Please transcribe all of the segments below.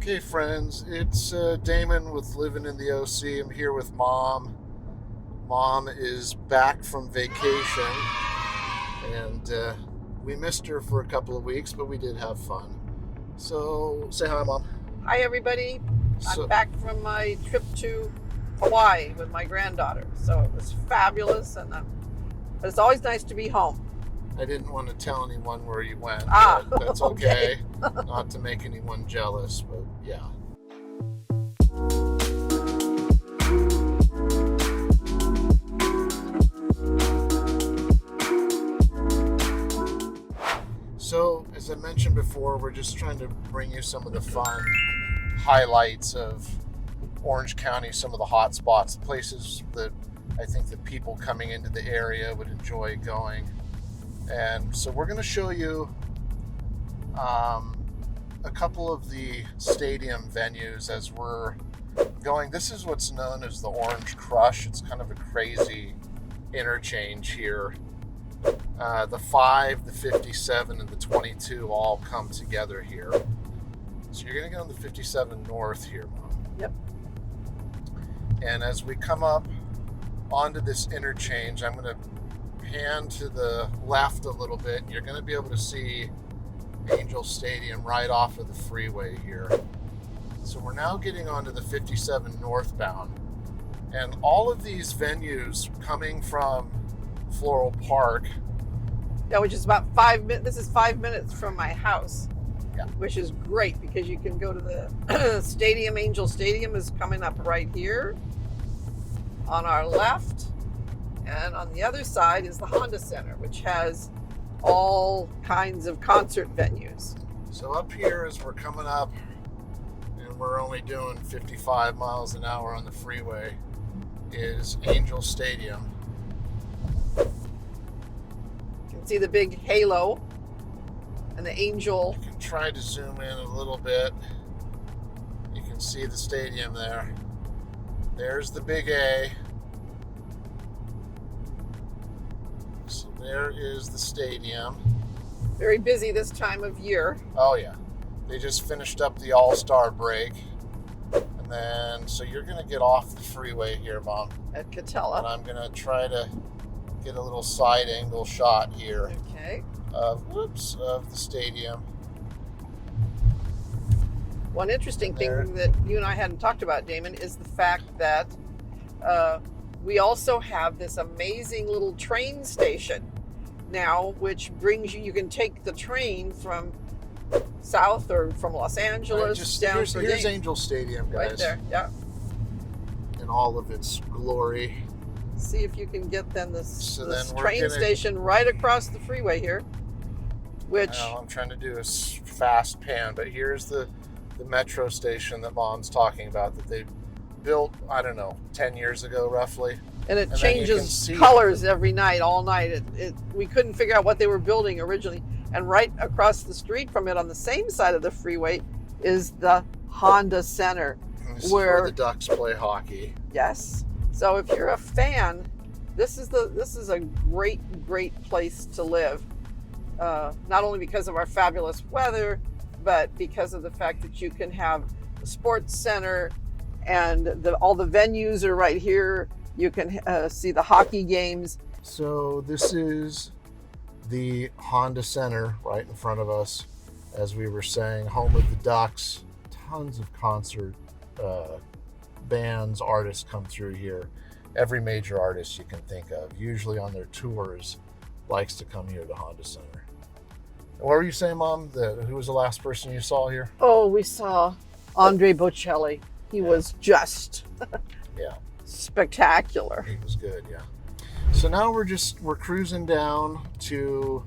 Okay, friends, it's Damon with Living in the OC. I'm here with Mom. Mom is back from vacation, and we missed her for a couple of weeks, but we did have fun. So, say hi, Mom. Hi, everybody. So, I'm back from my trip to Hawaii with my granddaughter. So it was fabulous, but it's always nice to be home. I didn't want to tell anyone where you went, but that's okay. Not to make anyone jealous, but yeah. So, as I mentioned before, we're just trying to bring you some of the fun highlights of Orange County, some of the hot spots, the places that I think that people coming into the area would enjoy going. And so we're going to show you a couple of the stadium venues as we're going. This is what's known as the Orange Crush. It's kind of a crazy interchange here. The 5, the 57, and the 22 all come together here. So you're going to get on the 57 north here, Mom. Yep. And as we come up onto this interchange, I'm going to pan to the left a little bit. You're going to be able to see Angel Stadium right off of the freeway here. So we're now getting onto the 57 northbound. And all of these venues coming from Floral Park. Yeah, which is about 5 minutes. This is 5 minutes from my house. Yeah. Which is great because you can go to the stadium. Angel Stadium is coming up right here on our left. And on the other side is the Honda Center, which has all kinds of concert venues. So up here as we're coming up, and we're only doing 55 miles an hour on the freeway, is Angel Stadium. You can see the big halo and the angel. You can try to zoom in a little bit. You can see the stadium there. There's the big A. So there is the stadium. Very busy this time of year. Oh yeah. They just finished up the All-Star break. And then, so you're going to get off the freeway here, Mom. At Catella. And I'm going to try to get a little side angle shot here. Okay. Of the stadium. One interesting thing that you and I hadn't talked about, Damon, is the fact that we also have this amazing little train station now, which brings you can take the train from south or from Los Angeles down for here's Angel Stadium, guys. Right there, yeah. In all of its glory. See if you can get this train gonna, station right across the freeway here. Which I'm trying to do a fast pan, but here's the metro station that Mom's talking about that they built, I don't know, 10 years ago roughly. And it changes colors every night, all night. We couldn't figure out what they were building originally. And right across the street from it on the same side of the freeway is the Honda Center. Where the Ducks play hockey. Yes. So if you're a fan, this is a great place to live. Not only because of our fabulous weather, but because of the fact that you can have the sports center and all the venues are right here. You can see the hockey games. So this is the Honda Center right in front of us. As we were saying, home of the Ducks. Tons of concert bands, artists come through here. Every major artist you can think of, usually on their tours, likes to come here to Honda Center. What were you saying, Mom? Who was the last person you saw here? Oh, we saw Andre Bocelli. He was just spectacular. He was good, yeah. So now we're cruising down to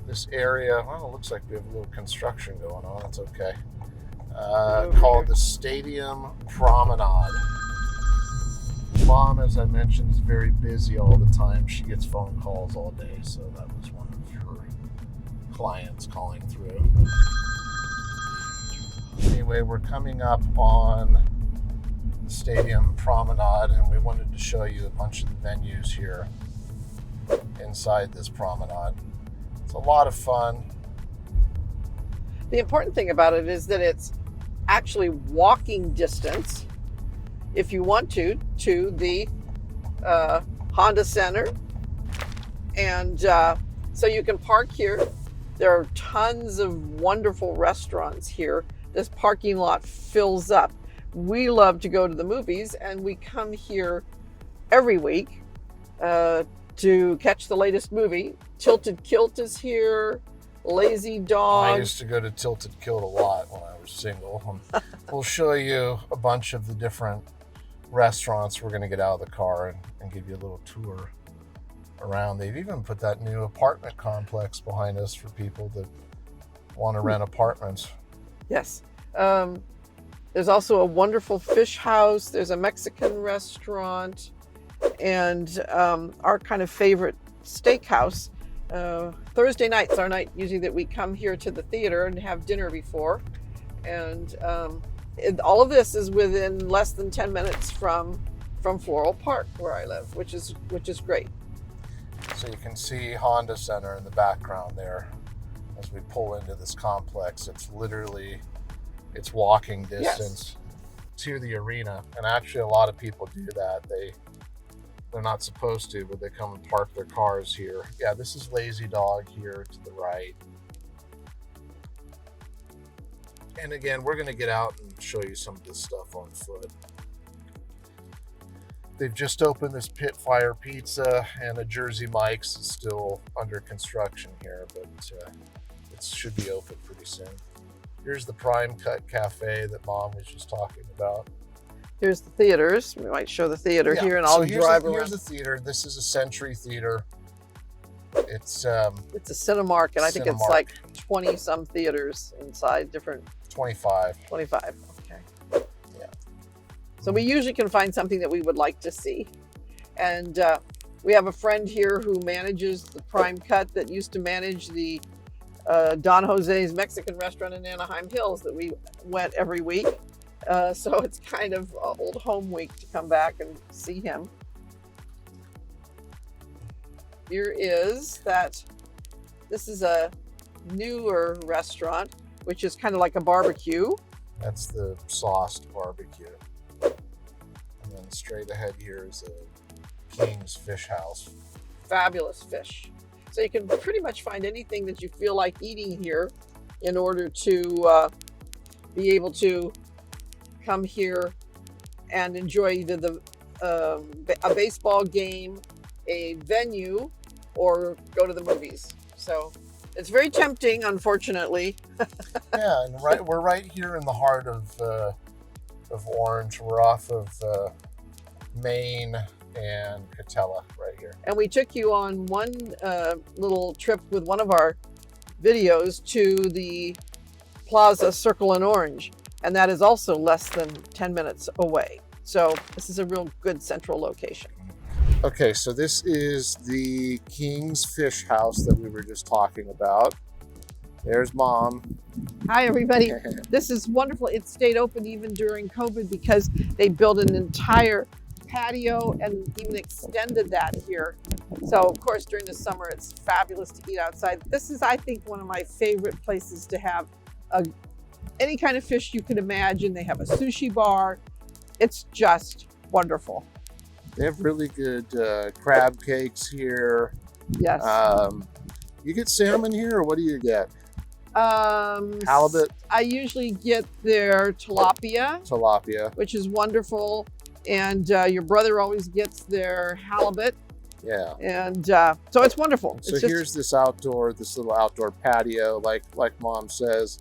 this area. Well, it looks like we have a little construction going on. That's okay. Called the Stadium Promenade. Mom, as I mentioned, is very busy all the time. She gets phone calls all day, so that was one of her clients calling through. Anyway, we're coming up on the Stadium Promenade, and we wanted to show you a bunch of the venues here inside this promenade. It's a lot of fun. The important thing about it is that it's actually walking distance, if you want to the Honda Center. And so you can park here. There are tons of wonderful restaurants here. This parking lot fills up. We love to go to the movies, and we come here every week to catch the latest movie. Tilted Kilt is here. Lazy Dog. I used to go to Tilted Kilt a lot when I was single. We'll show you a bunch of the different restaurants. We're going to get out of the car and give you a little tour around. They've even put that new apartment complex behind us for people that want to rent apartments. Yes. There's also a wonderful fish house. There's a Mexican restaurant, and our kind of favorite steakhouse. Thursday night's our night usually that we come here to the theater and have dinner before. And all of this is within less than 10 minutes from Floral Park, where I live, which is great. So you can see Honda Center in the background there as we pull into this complex. It's literally, it's walking distance to the arena. And actually a lot of people do that. They're not supposed to, but they come and park their cars here. Yeah, this is Lazy Dog here to the right. And again, we're going to get out and show you some of this stuff on foot. They've just opened this Pitfire Pizza, and a Jersey Mike's is still under construction here, but it should be open pretty soon. Here's the Prime Cut Café that Mom was just talking about. Here's the theaters. We might show the theater here, and I'll drive around. Here's the theater. This is a Century Theater. It's a Cinemark, and I think it's Cinemark. like 20-some theaters inside, different. 25. 25, okay. Yeah. So we usually can find something that we would like to see. And we have a friend here who manages the Prime Cut that used to manage the Don Jose's Mexican restaurant in Anaheim Hills that we went every week. So it's kind of old home week to come back and see him. Here is this is a newer restaurant, which is kind of like a barbecue. That's the sauced barbecue. And then straight ahead here is a King's Fish House. Fabulous fish. So you can pretty much find anything that you feel like eating here in order to be able to come here and enjoy either a baseball game, a venue, or go to the movies. So it's very tempting, unfortunately. Yeah, and we're right here in the heart of Orange. We're off of Main and Catella right here. And we took you on one little trip with one of our videos to the Plaza Circle in Orange, and that is also less than 10 minutes away. So this is a real good central location. Okay, so this is the King's Fish House that we were just talking about. There's Mom. Hi, everybody. This is wonderful. It stayed open even during COVID because they built an entire patio and even extended that here. So, of course, during the summer, it's fabulous to eat outside. This is, I think, one of my favorite places to have any kind of fish you could imagine. They have a sushi bar. It's just wonderful. They have really good crab cakes here. Yes. You get salmon here, or what do you get? Halibut? I usually get their tilapia. Tilapia. Which is wonderful. And your brother always gets their halibut. Yeah. And so it's wonderful. So here's this little outdoor patio, like Mom says.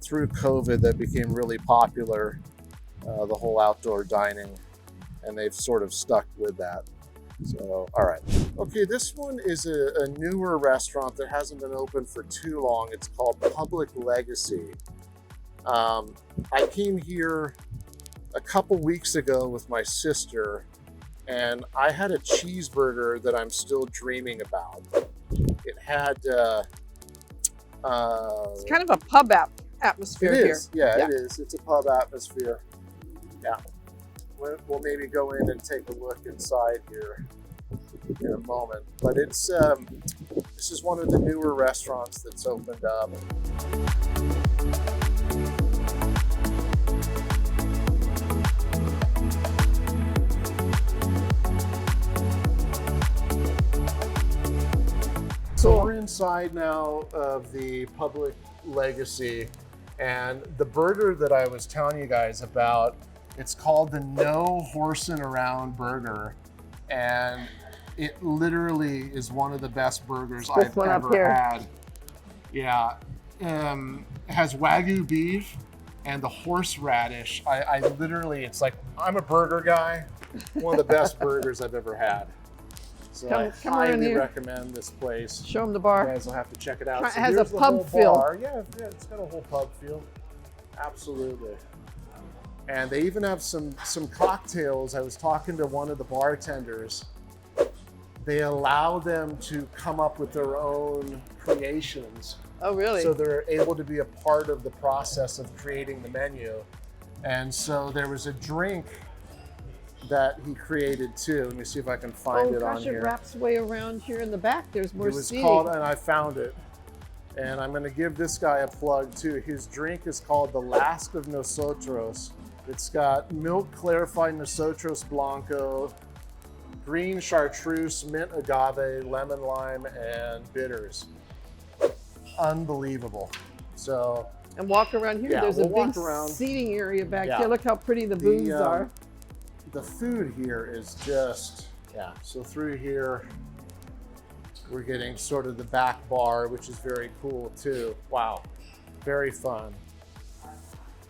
Through COVID, that became really popular, the whole outdoor dining, and they've sort of stuck with that. So, all right. Okay, this one is a newer restaurant that hasn't been open for too long. It's called Public Legacy. I came here a couple weeks ago with my sister, and I had a cheeseburger that I'm still dreaming about. It had... it's kind of a pub atmosphere here. It is. Yeah, it is. It's a pub atmosphere. Yeah. We'll maybe go in and take a look inside here in a moment. But it's this is one of the newer restaurants that's opened up. inside now of the public legacy, and the burger that I was telling you guys about, it's called the No Horsing Around Burger, and it literally is one of the best burgers I've ever had. Yeah, it has Wagyu beef and the horseradish. I literally, it's like, I'm a burger guy. One of the best burgers I've ever had. So I highly recommend this place. Show them the bar. You guys will have to check it out. It has a pub feel. Yeah, it's got a whole pub feel. Absolutely. And they even have some cocktails. I was talking to one of the bartenders. They allow them to come up with their own creations. Oh, really? So they're able to be a part of the process of creating the menu. And so there was a drink that he created too. Let me see if I can find it on here. It wraps way around here in the back. There's more seating. It was called, and I found it. And I'm going to give this guy a plug too. His drink is called the Last of Nosotros. It's got milk clarified Nosotros Blanco, green chartreuse, mint agave, lemon lime, and bitters. Unbelievable. So. And walk around here. There's a big seating area back here. Look how pretty the booths are. The food here is just, so through here, we're getting sort of the back bar, which is very cool too. Wow, very fun.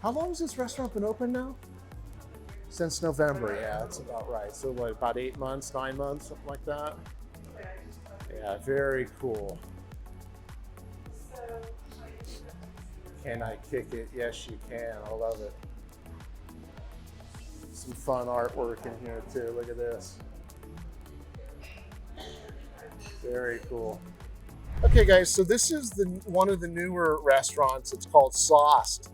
How long has this restaurant been open now? Since November, yeah, that's about right. So what, about 8 months, 9 months, something like that? Yeah, very cool. Can I kick it? Yes, you can. I love it. Some fun artwork in here too. Look at this. Very cool. Okay guys, so this is one of the newer restaurants. It's called Sauced.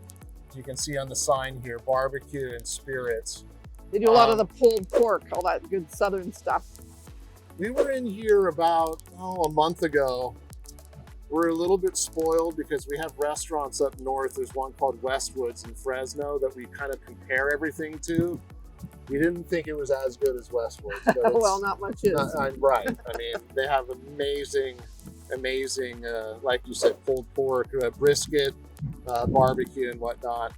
You can see on the sign here, barbecue and spirits. They do a lot of the pulled pork, all that good southern stuff. We were in here about, a month ago. We're a little bit spoiled because we have restaurants up north. There's one called Westwoods in Fresno that we kind of compare everything to. We didn't think it was as good as Westwoods. But well, not much is. Right. I mean, they have amazing, like you said, pulled pork, brisket, barbecue and whatnot.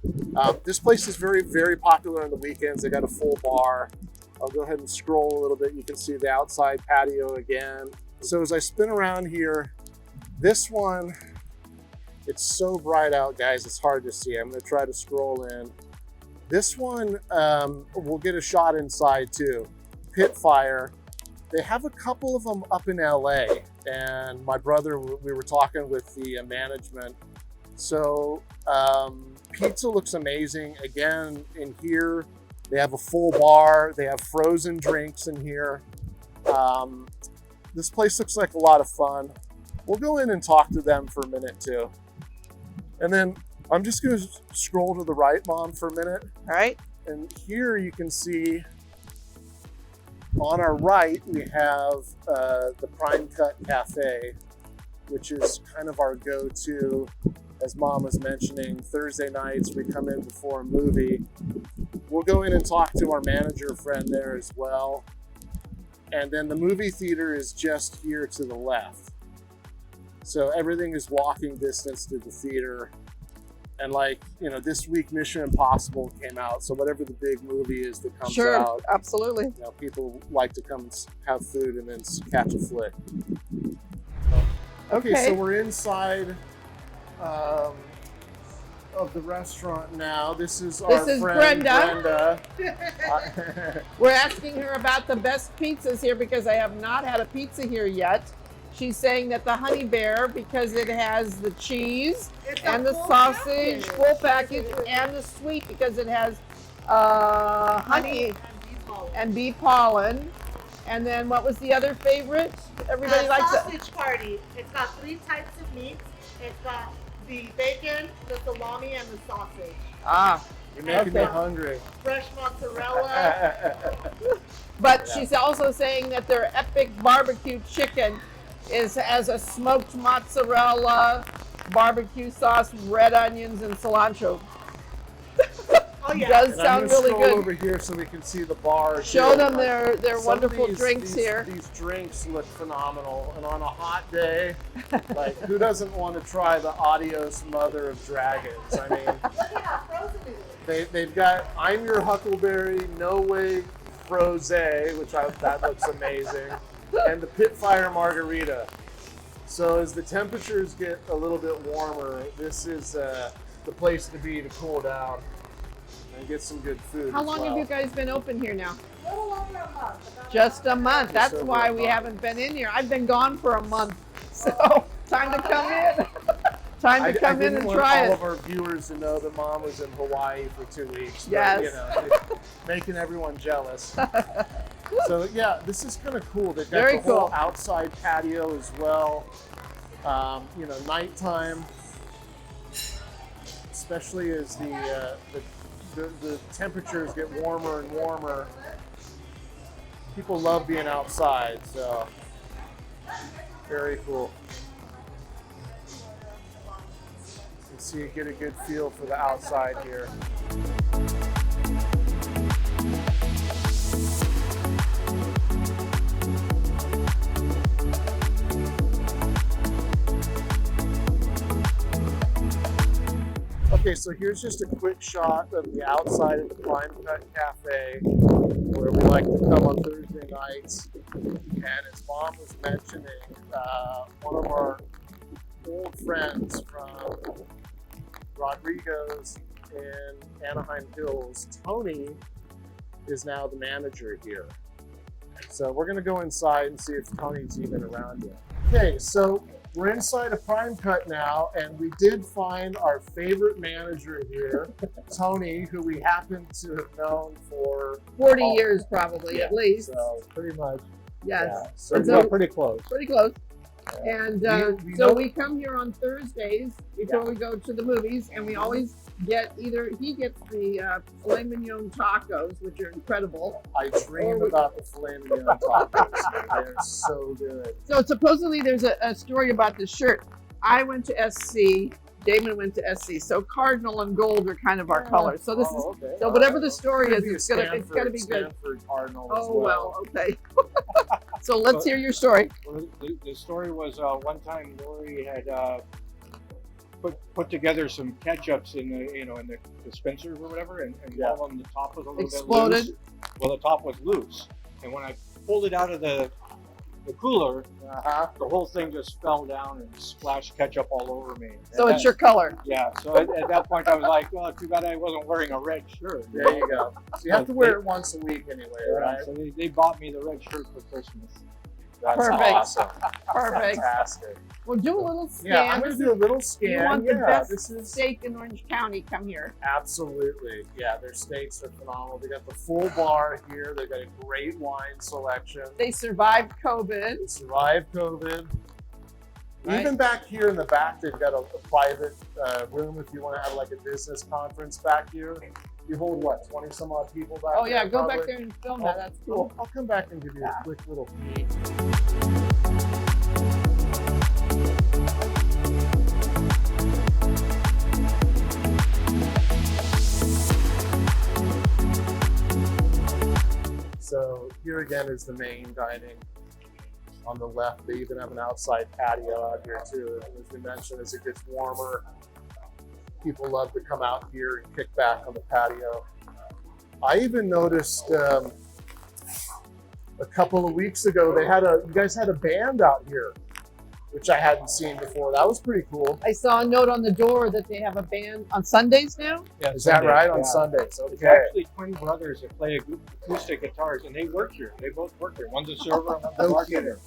This place is very, very popular on the weekends. They got a full bar. I'll go ahead and scroll a little bit. You can see the outside patio again. So as I spin around here, this one, it's so bright out, guys, it's hard to see. I'm gonna try to scroll in. This one, we'll get a shot inside too. Pitfire. They have a couple of them up in LA, and my brother, we were talking with the management. So pizza looks amazing. Again, in here, they have a full bar. They have frozen drinks in here. This place looks like a lot of fun. We'll go in and talk to them for a minute too. And then I'm just gonna scroll to the right, Mom, for a minute. All right. And here you can see on our right, we have the Prime Cut Café, which is kind of our go-to. As Mom was mentioning, Thursday nights, we come in before a movie. We'll go in and talk to our manager friend there as well. And then the movie theater is just here to the left. So everything is walking distance to the theater. And like, this week Mission Impossible came out. So whatever the big movie is that comes out. Absolutely. People like to come and have food and then catch a flick. Okay, so we're inside of the restaurant now. This is our friend Brenda. We're asking her about the best pizzas here because I have not had a pizza here yet. She's saying that the Honey Bear, because it has the cheese and the sausage, full package, and the sweet because it has honey and bee pollen. And then what was the other favorite? Everybody likes it. Sausage party. It's got 3 types of meats. It's got the bacon, the salami, and the sausage. Ah. You're making me hungry. Fresh mozzarella. But she's also saying that their epic barbecue chicken has a smoked mozzarella, barbecue sauce, red onions, and cilantro. Oh yeah. Does And I'm sound gonna really scroll good. over here so we can see the bar. Show too. them their Some of wonderful drinks here. These drinks look phenomenal, and on a hot day, like who doesn't want to try the Adios Mother of Dragons? I mean, Look at how frozen it is. they've got I'm Your Huckleberry, No Way Frosé, that looks amazing, and the Pitfire Margarita. So as the temperatures get a little bit warmer, this is the place to be to cool down and get some good food. How as long well. have you guys been open here now? A little over a month. Just a month. That's over why a we month. haven't been in here. I've been gone for a month. So time to come in. Time to come in didn't and want try all it. of our viewers to know that Mom was in Hawaii for 2 weeks. But, Yes. you know, making everyone jealous. So yeah, this is kind of cool. They've got Very the whole cool. outside patio as well. You know, nighttime, especially as the temperatures get warmer and warmer. People love being outside, so very cool. You can see, get a good feel for the outside here. Okay, so here's just a quick shot of the outside of the Prime Cut Cafe, where we like to come on Thursday nights. And as Mom was mentioning, one of our old friends from Rodrigo's in Anaheim Hills, Tony, is now the manager here. So we're gonna go inside and see if Tony's even around yet. Okay, so we're inside a Prime Cut now, and we did find our favorite manager here, Tony, who we happen to have known for 40 years probably, at least. So pretty much. Yes. Yeah, so And we're so- pretty close. Pretty close. Yeah. And We so know- we come here on Thursdays before we go to the movies, and we always get he gets the filet mignon tacos, which are incredible. I dream about the filet mignon tacos. They're so good. So supposedly there's a story about this shirt. I went to SC, Damon went to SC, so cardinal and gold are kind of our colors. So this is okay. so All right. whatever the story Could is, be a it's gonna be good. Stanford Cardinal as Oh well, okay. So let's So- hear your story. Well, the story was one time Lori had put together some ketchups in the dispenser or whatever, and Yeah. all of them, the top was a little Exploded. bit loose. Well, the top was loose, and when I pulled it out of the cooler, the whole thing just fell down and splashed ketchup all over me. So And it's your color. yeah. So at that point, I was like, "Oh, too bad I wasn't wearing a red shirt." There you go. So you have to wear it once a week anyway, right? So they bought me the red shirt for Christmas. That's Perfect. awesome. Perfect. Fantastic. We'll do a little scan. Yeah, I'm gonna do a little scan. You want the Yeah, best this is steak in Orange County? Come here. absolutely. Yeah, their steaks are phenomenal. They got the full bar here. They got a great wine selection. They survived COVID. They survived COVID. Right. Even back here in the back, they've got a private room if you want to have like a business conference back here. You hold what, 20 some odd people back Oh there? yeah, go probably? back there and film that. That's cool. I'll come back and give you Yeah. a quick little peek. So here again is the main dining. On the left, they even have an outside patio out here too. As we mentioned, as it gets warmer, people love to come out here and kick back on the patio. I even noticed a couple of weeks ago you guys had a band out here, which I hadn't seen before. That was pretty cool. I saw a note on the door that they have a band on Sundays now. Yeah, Is that right? On yeah. Sundays? It's Okay. actually twin brothers that play acoustic guitars, and they work here. They both work here. One's a server and one's a No bartender.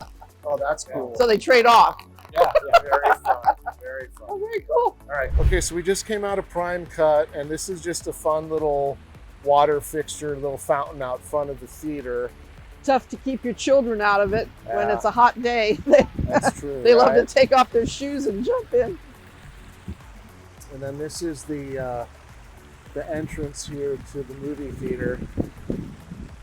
Oh, that's cool. So they trade off. Yeah, Very fun. Very fun. Oh, very cool. All right. Okay, so we just came out of Prime Cut, and this is just a fun little water fixture, little fountain out front of the theater. Tough to keep your children out of it when Yeah. it's a hot day. They, That's true. they love right? to take off their shoes and jump in. And then this is the entrance here to the movie theater.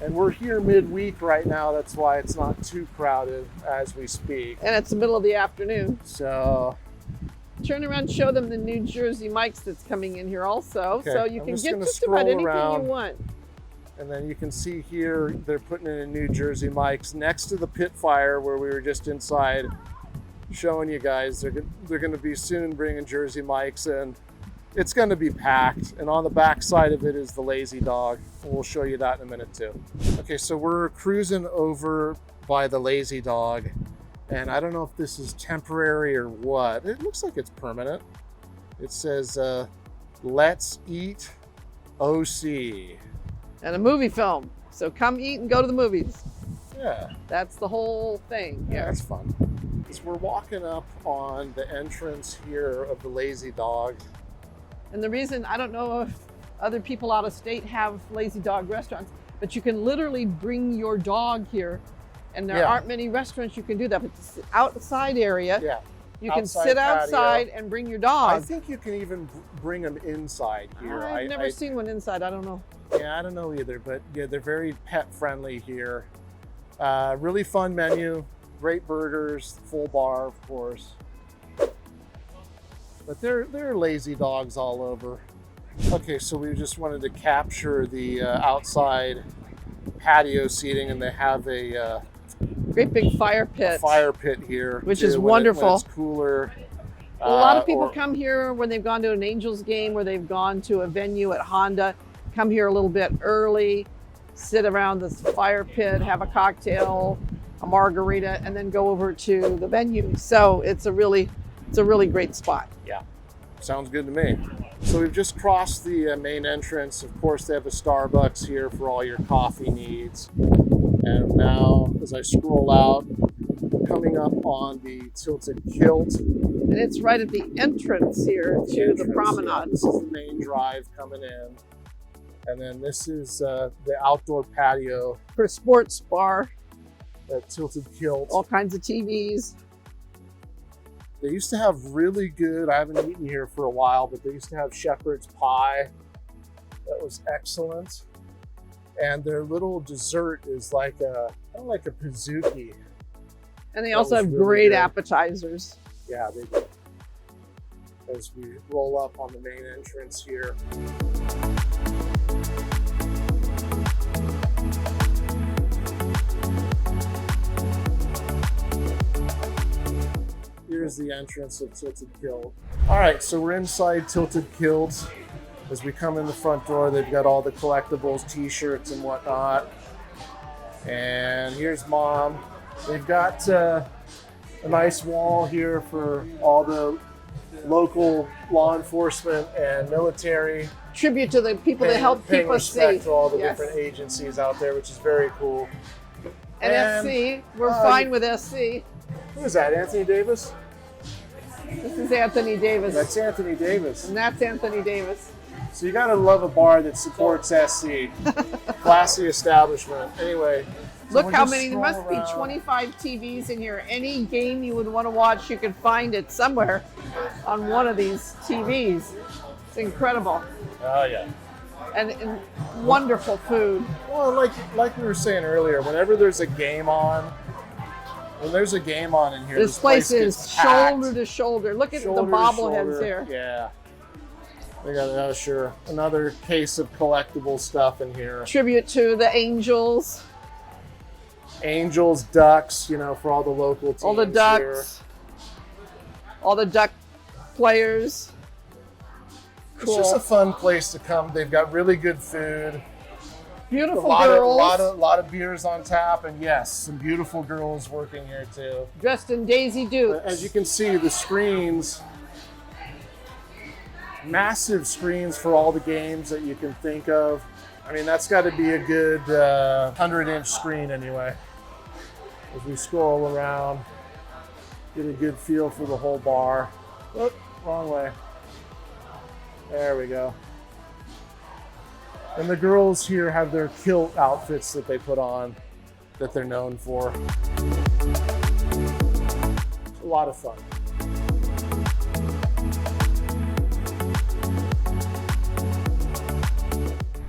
And we're here midweek right now. That's why it's not too crowded as we speak. And it's the middle of the afternoon. So turn around and show them the New Jersey Mike's that's coming in here also. Okay, So you I'm can just get gonna just about scroll anything around. you want. And then you can see here, they're putting in a New Jersey Mike's next to the Pitfire where we were just inside showing you guys. They're going to be soon bringing Jersey Mike's in. It's going to be packed. And on the back side of it is the Lazy Dog. We'll show you that in a minute too. Okay, so we're cruising over by the Lazy Dog. And I don't know if this is temporary or what. It looks like it's permanent. It says, let's eat OC. And a movie film. So come eat and go to the movies. Yeah. That's the whole thing Yeah, here. that's fun. As we're walking up on the entrance here of the Lazy Dog. And the reason, I don't know if other people out of state have Lazy Dog restaurants, but you can literally bring your dog here. And there aren't many restaurants you can do that, but it's outside area. Yeah. You can outside sit patio. outside and bring your I dog. think you can even bring them inside here. I've never seen one inside, I don't know. Yeah, I don't know either, but yeah, they're very pet friendly here. Really fun menu, great burgers, full bar, of course. But they're Lazy Dogs all over. Okay, so we just wanted to capture the outside patio seating, and they have a Great big fire pit. fire pit here, Which too, is when when wonderful. it's cooler. A lot of people or- come here when they've gone to an Angels game, or they've gone to a venue at Honda, come here a little bit early, sit around this fire pit, have a cocktail, a margarita, and then go over to the venue. So it's a really great spot. Sounds good to me. So we've just crossed the main entrance. Of course, they have a Starbucks here for all your coffee needs. And now, as I scroll out, coming up on the Tilted Kilt. And it's right at the entrance here to the entrance, yeah. promenade. This is the main drive coming in. And then this is the outdoor patio For a sports bar, at Tilted Kilt. all kinds of TVs. They used to have really good, I haven't eaten here for a while, but they used to have shepherd's pie. That was excellent. And their little dessert is like kind of like a pizookie. And they That also was have really great good. appetizers. Yeah, they do. As we roll up on the main entrance here. Here's the entrance of Tilted Kilt. All right, so we're inside Tilted Kilt. As we come in the front door, they've got all the collectibles, t-shirts and whatnot. And here's Mom. They've got a nice wall here for all the local law enforcement and military. Tribute to the people that help paying keep us respect safe. to all the Yes. different agencies out there, which is very cool. And SC, we're fine with SC. Who is that, Anthony Davis? This is Anthony Davis. That's Anthony Davis. And that's Anthony Davis. So you gotta love a bar that supports SC. Classy establishment. Anyway. so Look we'll how just many, there stroll must be around. 25 TVs in here. Any game you would want to watch, you can find it somewhere on one of these TVs. It's incredible. Oh yeah. And wonderful food. Well, like we were saying earlier, whenever there's a game on, when there's a game on in here, This place is gets packed. shoulder to shoulder. Look at Shoulder the to bobbleheads shoulder. here. Yeah. They got sure another case of collectible stuff in here. Tribute to the Angels, Angels, ducks, for all the local teams. all the ducks, all the duck players. It's just a fun place to come. They've got really good food. Beautiful A lot girls of beers on tap, and yes, some beautiful girls working here too. dressed in Daisy Dukes. As you can see, the screens, massive screens for all the games that you can think of. I mean, that's got to be a good 100-inch screen anyway. As we scroll around, get a good feel for the whole bar. Oop, wrong way. There we go. And the girls here have their kilt outfits that they put on that they're known for. A lot of fun.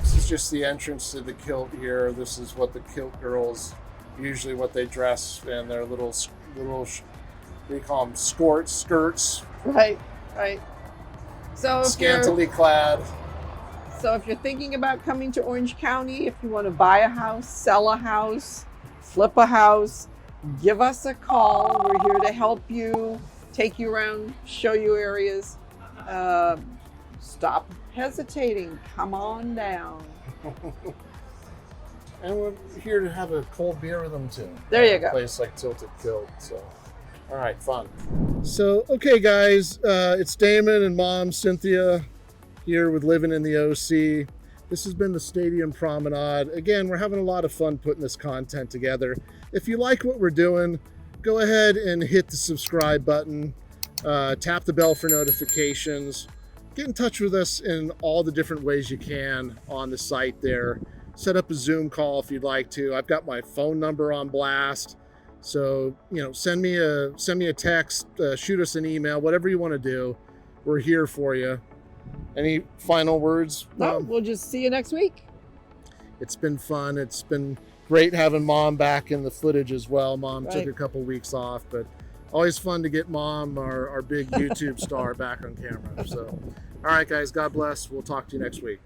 This is just the entrance to the Kilt here. This is what the Kilt girls, usually what they dress in, their little what do you call them, skirts. Right. Right. So if Scantily clad. So if you're thinking about coming to Orange County, if you want to buy a house, sell a house, flip a house, give us a call. We're here to help you, take you around, show you areas. Stop hesitating. Come on down. And we're here to have a cold beer with them too. There you go. A place like Tilted Kilt. So, all right, fun. So, okay, guys, it's Damon and Mom Cynthia here with Living in the OC. This has been the Stadium Promenade. Again, we're having a lot of fun putting this content together. If you like what we're doing, go ahead and hit the subscribe button. Tap the bell for notifications. Get in touch with us in all the different ways you can on the site there. Set up a Zoom call if you'd like to. I've got my phone number on blast. So, send me a text, shoot us an email, whatever you want to do. We're here for you. Any final words? No, we'll just see you next week. It's been fun. It's been great having Mom back in the footage as well. Mom took a couple weeks off, but always fun to get Mom, our big YouTube star, back on camera. So, all right, guys, God bless. We'll talk to you next week.